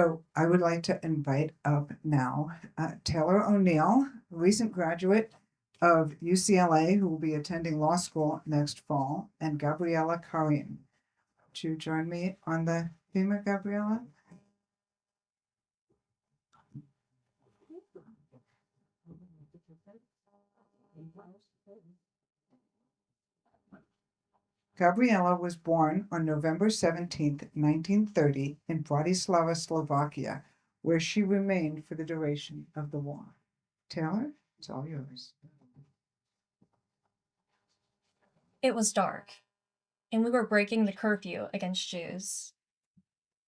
So I would like to invite up now Taylor O'Neill, recent graduate of UCLA, who will be attending law school next fall, and Gabriella Karin. Would you join me on the theme, Gabriella? Gabriella was born on November 17th, 1930, in Bratislava, Slovakia, where she remained for the duration of the war. Taylor, it's all yours. It was dark, and we were breaking the curfew against Jews.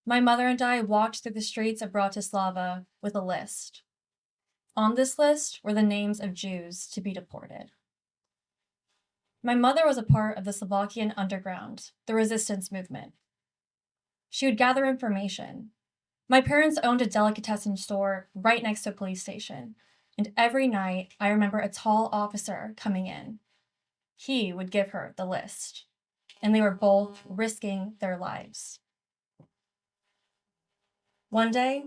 My mother and I walked through the streets of Bratislava with a list. On this list were the names of Jews to be deported. My mother was a part of the Slovakian underground, the resistance movement. She would gather information. My parents owned a delicatessen store right next to a police station, and every night I remember a tall officer coming in. He would give her the list, and they were both risking their lives. One day,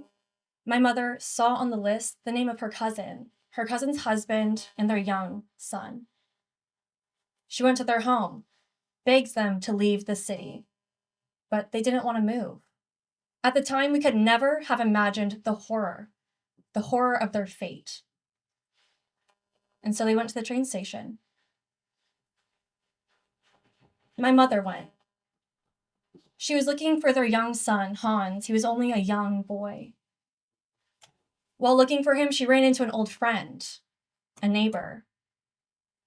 my mother saw on the list the name of her cousin's husband, and their young son. She went to their home, begged them to leave the city, but they didn't want to move. At the time, we could never have imagined the horror of their fate. And so they went to the train station. My mother went. She was looking for their young son, Hans. He was only a young boy. While looking for him, she ran into an old friend, a neighbor.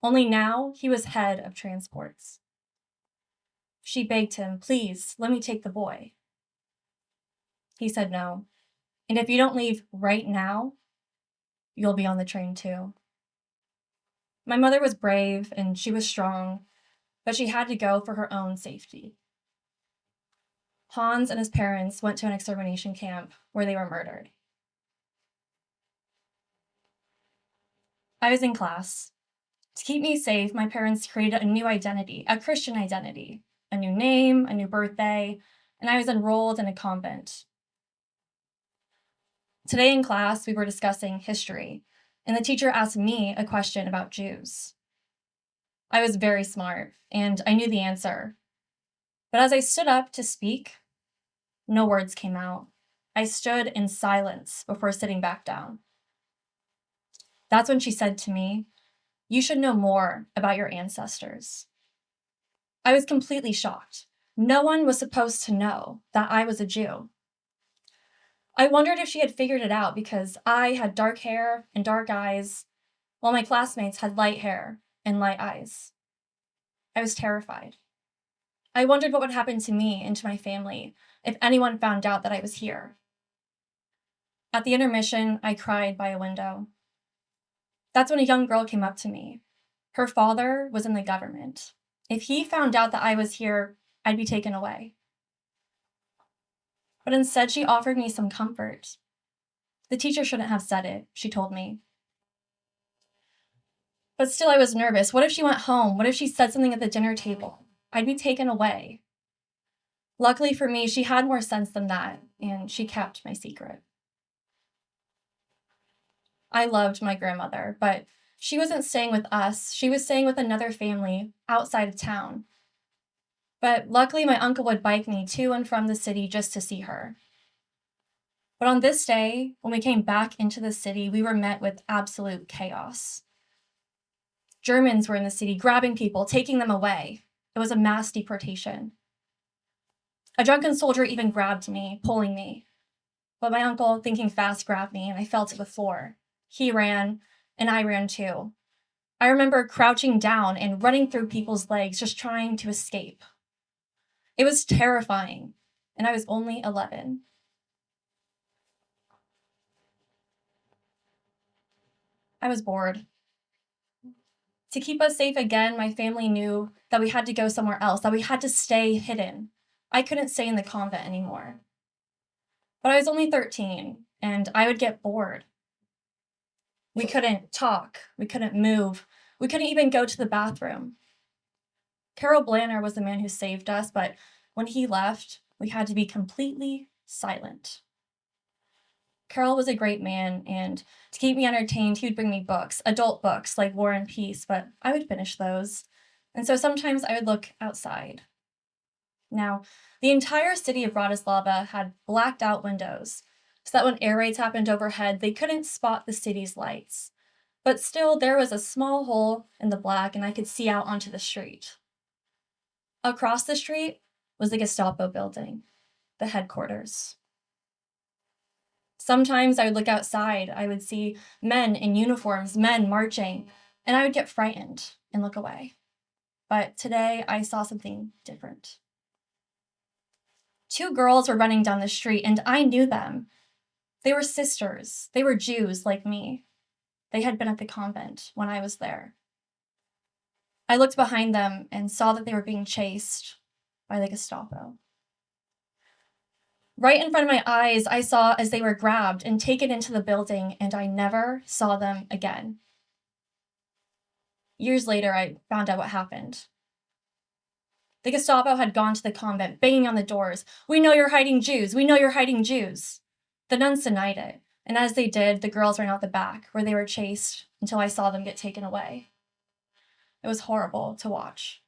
Only now he was head of transports. She begged him, "Please, let me take the boy." He said no. "And if you don't leave right now, you'll be on the train too." My mother was brave and she was strong, but she had to go for her own safety. Hans and his parents went to an extermination camp where they were murdered. I was in class. To keep me safe, my parents created a new identity, a Christian identity, a new name, a new birthday, and I was enrolled in a convent. Today in class, we were discussing history, and the teacher asked me a question about Jews. I was very smart, and I knew the answer. But as I stood up to speak, no words came out. I stood in silence before sitting back down. That's when she said to me, "You should know more about your ancestors." I was completely shocked. No one was supposed to know that I was a Jew. I wondered if she had figured it out because I had dark hair and dark eyes, while my classmates had light hair and light eyes. I was terrified. I wondered what would happen to me and to my family if anyone found out that I was here. At the intermission, I cried by a window. That's when a young girl came up to me. Her father was in the government. If he found out that I was here, I'd be taken away. But instead, she offered me some comfort. The teacher shouldn't have said it, she told me. But still, I was nervous. What if she went home? What if she said something at the dinner table? I'd be taken away. Luckily for me, she had more sense than that, and she kept my secret. I loved my grandmother, but she wasn't staying with us. She was staying with another family outside of town. But luckily, my uncle would bike me to and from the city just to see her. But on this day, when we came back into the city, we were met with absolute chaos. Germans were in the city, grabbing people, taking them away. It was a mass deportation. A drunken soldier even grabbed me, pulling me. But my uncle, thinking fast, grabbed me, and I fell to the floor. He ran, and I ran too. I remember crouching down and running through people's legs, just trying to escape. It was terrifying, and I was only 11. I was bored. To keep us safe again, my family knew that we had to go somewhere else, that we had to stay hidden. I couldn't stay in the convent anymore. But I was only 13, and I would get bored. We couldn't talk, we couldn't move, we couldn't even go to the bathroom. Carol Blanner was the man who saved us, but when he left, we had to be completely silent. Carol was a great man, and to keep me entertained, he would bring me books, adult books like War and Peace, but I would finish those. And so sometimes I would look outside. Now, the entire city of Bratislava had blacked out windows, so that when air raids happened overhead, they couldn't spot the city's lights. But still, there was a small hole in the black, and I could see out onto the street. Across the street was the Gestapo building, the headquarters. Sometimes I would look outside, I would see men in uniforms, men marching, and I would get frightened and look away. But today I saw something different. Two girls were running down the street, and I knew them. They were sisters. They were Jews like me. They had been at the convent when I was there. I looked behind them and saw that they were being chased by the Gestapo. Right in front of my eyes, I saw as they were grabbed and taken into the building, and I never saw them again. Years later, I found out what happened. The Gestapo had gone to the convent, banging on the doors. "We know you're hiding Jews. We know you're hiding Jews." The nuns denied it, and as they did, the girls ran out the back, where they were chased until I saw them get taken away. It was horrible to watch.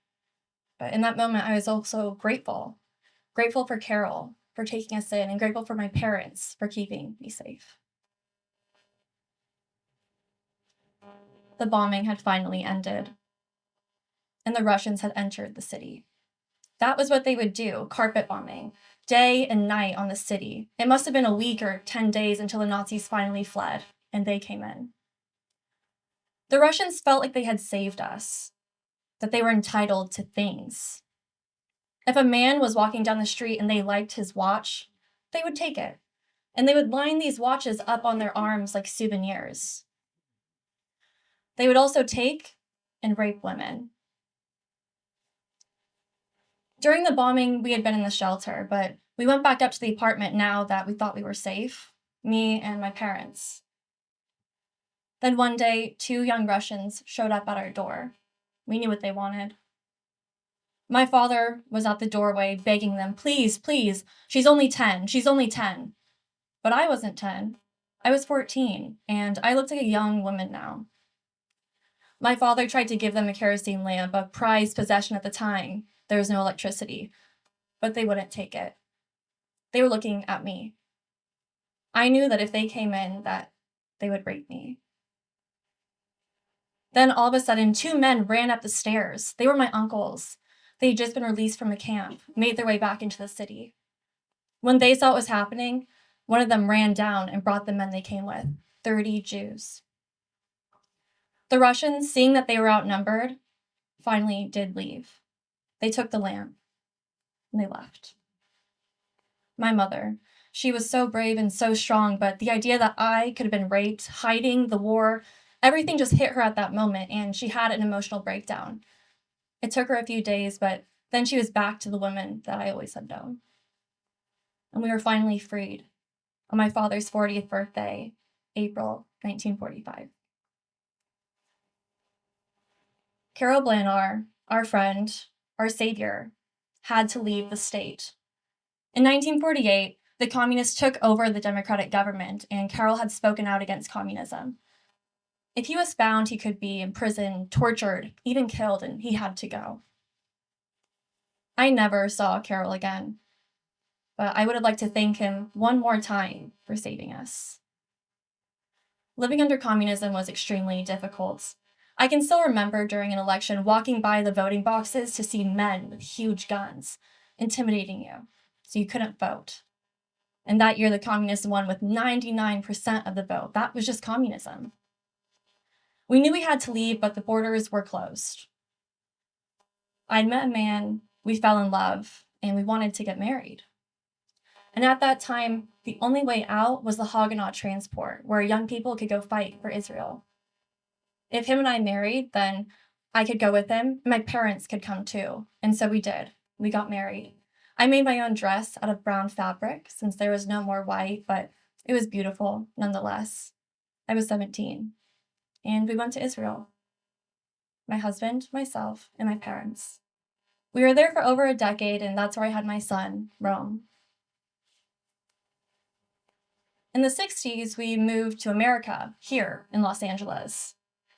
But in that moment, I was also grateful. Grateful for Carol for taking us in, and grateful for my parents for keeping me safe. The bombing had finally ended, and the Russians had entered the city. That was what they would do, carpet bombing, day and night on the city. It must have been a week or 10 days until the Nazis finally fled, and they came in. The Russians felt like they had saved us, that they were entitled to things. If a man was walking down the street and they liked his watch, they would take it, and they would line these watches up on their arms like souvenirs. They would also take and rape women. During the bombing, we had been in the shelter, but we went back up to the apartment now that we thought we were safe, me and my parents. Then one day, two young Russians showed up at our door. We knew what they wanted. My father was at the doorway begging them, "Please, please, she's only 10, she's only 10. But I wasn't 10. I was 14, and I looked like a young woman now. My father tried to give them a kerosene lamp, a prized possession at the time. There was no electricity, but they wouldn't take it. They were looking at me. I knew that if they came in, that they would rape me. Then all of a sudden, two men ran up the stairs. They were my uncles. They had just been released from a camp, made their way back into the city. When they saw what was happening, one of them ran down and brought the men they came with, 30 Jews. The Russians, seeing that they were outnumbered, finally did leave. They took the lamp and they left. My mother, she was so brave and so strong, but the idea that I could have been raped, hiding, the war, everything just hit her at that moment, and she had an emotional breakdown. It took her a few days, but then she was back to the woman that I always had known. And we were finally freed on my father's 40th birthday, April 1945. Carol Blanar, our friend, our savior, had to leave the state. In 1948, the communists took over the democratic government, and Carol had spoken out against communism. If he was found, he could be imprisoned, tortured, even killed, and he had to go. I never saw Carol again, but I would have liked to thank him one more time for saving us. Living under communism was extremely difficult. I can still remember during an election walking by the voting boxes to see men with huge guns intimidating you, so you couldn't vote. And that year, the communists won with 99% of the vote. That was just communism. We knew we had to leave, but the borders were closed. I'd met a man, we fell in love, and we wanted to get married. And at that time, the only way out was the Haganah transport, where young people could go fight for Israel. If him and I married, then I could go with him, and my parents could come too. And so we did. We got married. I made my own dress out of brown fabric since there was no more white, but it was beautiful nonetheless. I was 17, and we went to Israel. My husband, myself, and my parents. We were there for over a decade, and that's where I had my son, Rome. In the 60s, we moved to America, here in Los Angeles.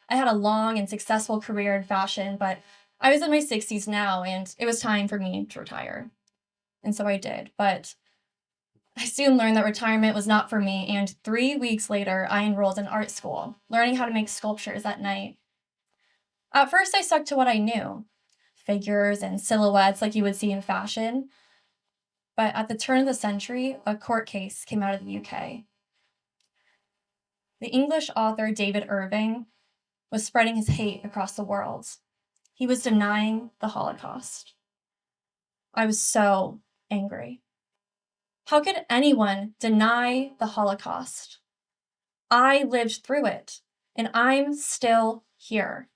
I had a long and successful career in fashion, but I was in my 60s now, and it was time for me to retire. And so I did, but I soon learned that retirement was not for me, and 3 weeks later, I enrolled in art school, learning how to make sculptures at night. At first, I stuck to what I knew, figures and silhouettes like you would see in fashion. But at the turn of the century, a court case came out of the UK. The English author David Irving was spreading his hate across the world. He was denying the Holocaust. I was so angry. How could anyone deny the Holocaust? I lived through it, and I'm still here.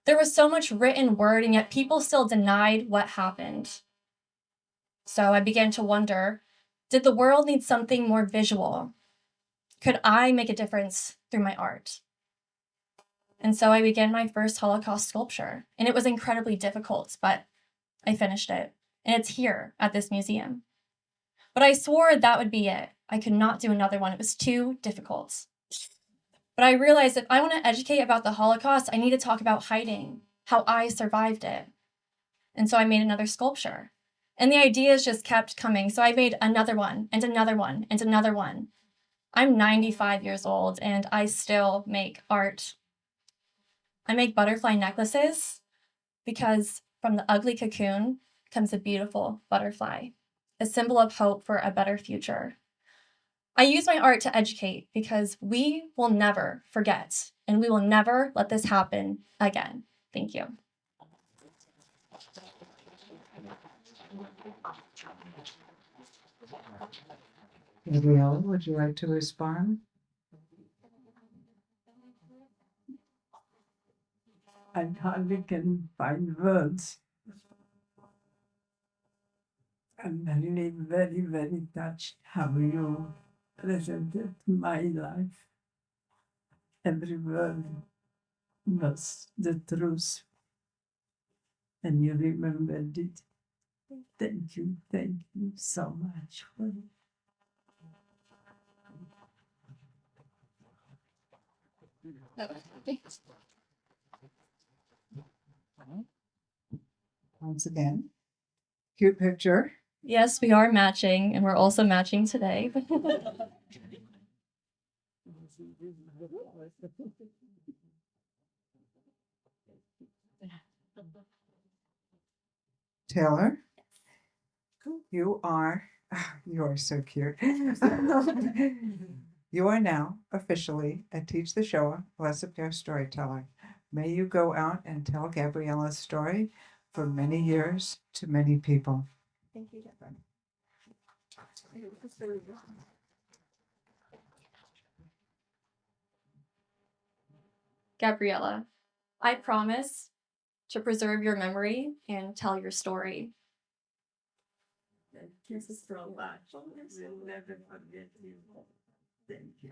There was so much written word, and yet people still denied what happened. So I began to wonder, did the world need something more visual? Could I make a difference through my art? And so I began my first Holocaust sculpture, and it was incredibly difficult, but I finished it, and it's here at this museum. But I swore that would be it. I could not do another one. It was too difficult. But I realized if I want to educate about the Holocaust, I need to talk about hiding, how I survived it. And so I made another sculpture. And the ideas just kept coming. So I made another one, and another one, and another one. I'm 95 years old, and I still make art. I make butterfly necklaces because from the ugly cocoon comes a beautiful butterfly, a symbol of hope for a better future. I use my art to educate because we will never forget, and we will never let this happen again. Thank you. Gabriella, would you like to respond? I hardly can find words. I'm really very, very touched how you presented my life. Every word was the truth, and you remembered it. Thank you so much for it. Once again, cute picture. Yes, we are matching, and we're also matching today. Taylor, you are so cute. You are now officially a Teach the Shoah LeSaper storyteller. May you go out and tell Gabriella's story for many years to many people. Thank you, Gabriella, I promise to preserve your memory and tell your story. Thank you so much. We'll never forget you. Thank you.